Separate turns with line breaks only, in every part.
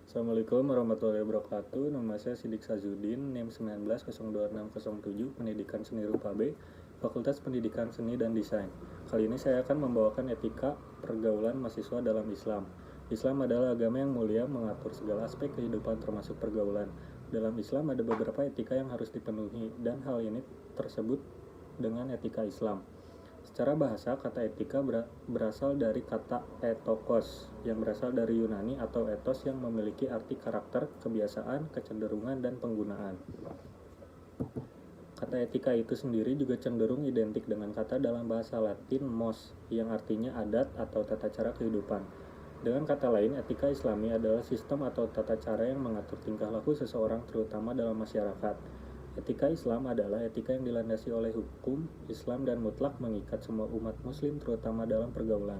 Assalamualaikum warahmatullahi wabarakatuh. Nama saya Sidik Sazudin, NIM 19026007, Pendidikan Seni Rupa B, Fakultas Pendidikan Seni dan Desain. Kali ini saya akan membawakan etika pergaulan mahasiswa dalam Islam. Islam adalah agama yang mulia, mengatur segala aspek kehidupan termasuk pergaulan. Dalam Islam ada beberapa etika yang harus dipenuhi, dan hal ini tersebut dengan etika Islam. Secara bahasa, kata etika berasal dari kata etokos, yang berasal dari Yunani atau etos yang memiliki arti karakter, kebiasaan, kecenderungan, dan penggunaan. Kata etika itu sendiri juga cenderung identik dengan kata dalam bahasa Latin mos, yang artinya adat atau tata cara kehidupan. Dengan kata lain, etika Islami adalah sistem atau tata cara yang mengatur tingkah laku seseorang terutama dalam masyarakat. Etika Islam adalah etika yang dilandasi oleh hukum Islam dan mutlak mengikat semua umat muslim terutama dalam pergaulan.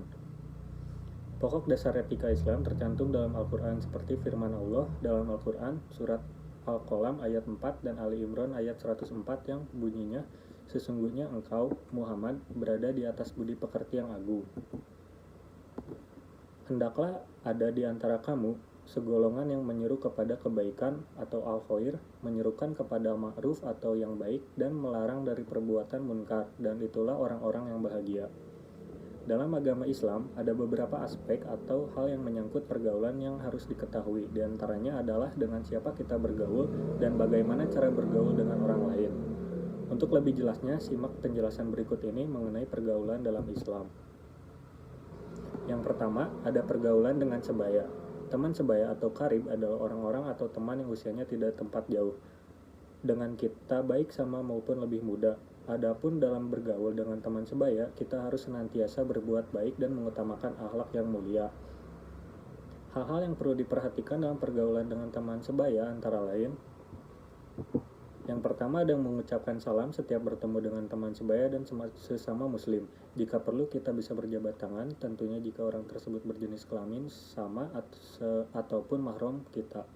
Pokok dasar etika Islam tercantum dalam Al-Quran seperti firman Allah dalam Al-Quran surat Al-Qalam ayat 4 dan Ali Imran ayat 104 yang bunyinya, "Sesungguhnya engkau, Muhammad, berada di atas budi pekerti yang agung. Hendaklah ada di antara kamu segolongan yang menyeru kepada kebaikan atau al-khair, menyerukan kepada ma'ruf atau yang baik, dan melarang dari perbuatan munkar, dan itulah orang-orang yang bahagia." Dalam agama Islam, ada beberapa aspek atau hal yang menyangkut pergaulan yang harus diketahui. Di antaranya adalah dengan siapa kita bergaul dan bagaimana cara bergaul dengan orang lain. Untuk lebih jelasnya, simak penjelasan berikut ini mengenai pergaulan dalam Islam. Yang pertama, ada pergaulan dengan sebaya. Teman sebaya atau karib adalah orang-orang atau teman yang usianya tidak tempat jauh dengan kita, baik sama maupun lebih muda. Adapun dalam bergaul dengan teman sebaya, kita harus senantiasa berbuat baik dan mengutamakan akhlak yang mulia. Hal-hal yang perlu diperhatikan dalam pergaulan dengan teman sebaya antara lain: yang pertama, ada mengucapkan salam setiap bertemu dengan teman sebaya dan sesama muslim. Jika perlu, kita bisa berjabat tangan, tentunya jika orang tersebut berjenis kelamin sama ataupun mahram kita.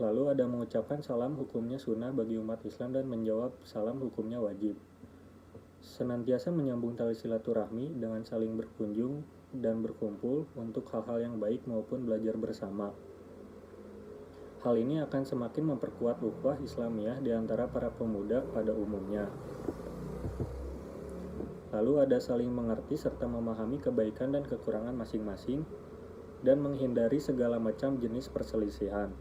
Lalu ada mengucapkan salam, hukumnya sunnah bagi umat Islam, dan menjawab salam hukumnya wajib. Senantiasa menyambung tali silaturahmi dengan saling berkunjung dan berkumpul untuk hal-hal yang baik maupun belajar bersama. Hal ini akan semakin memperkuat ukhuwah Islamiyah di antara para pemuda pada umumnya. Lalu ada saling mengerti serta memahami kebaikan dan kekurangan masing-masing, dan menghindari segala macam jenis perselisihan.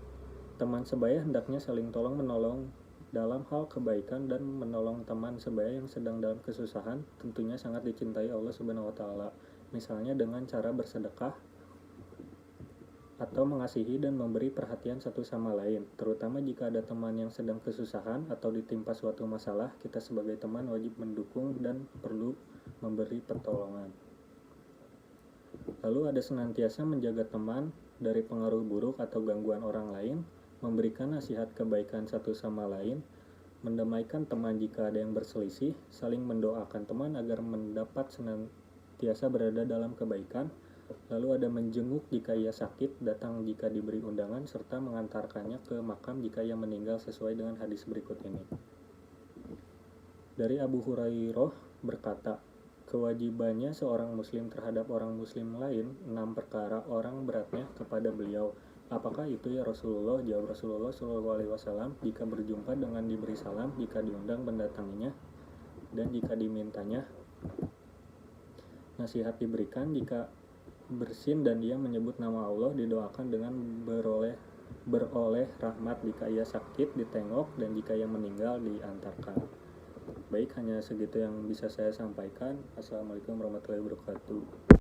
Teman sebaya hendaknya saling tolong-menolong dalam hal kebaikan, dan menolong teman sebaya yang sedang dalam kesusahan tentunya sangat dicintai Allah Subhanahu wa Ta'ala, misalnya dengan cara bersedekah atau mengasihi dan memberi perhatian satu sama lain. Terutama jika ada teman yang sedang kesusahan atau ditimpa suatu masalah, kita sebagai teman wajib mendukung dan perlu memberi pertolongan. Lalu ada senantiasa menjaga teman dari pengaruh buruk atau gangguan orang lain, memberikan nasihat kebaikan satu sama lain, mendamaikan teman jika ada yang berselisih, saling mendoakan teman agar mendapat senantiasa berada dalam kebaikan. Lalu ada menjenguk jika ia sakit, datang jika diberi undangan, serta mengantarkannya ke makam jika ia meninggal sesuai dengan hadis berikut ini. Dari Abu Hurairah berkata, kewajibannya seorang muslim terhadap orang muslim lain 6 perkara. Orang beratnya kepada beliau, "Apakah itu ya Rasulullah?" Jawab Rasulullah SAW, "Jika berjumpa dengan diberi salam, jika diundang mendatanginya, dan jika dimintanya nasihat diberikan, jika bersin dan dia menyebut nama Allah, didoakan dengan beroleh rahmat, jika ia sakit ditengok, dan jika ia meninggal diantarkan." Baik, hanya segitu yang bisa saya sampaikan. Assalamualaikum warahmatullahi wabarakatuh.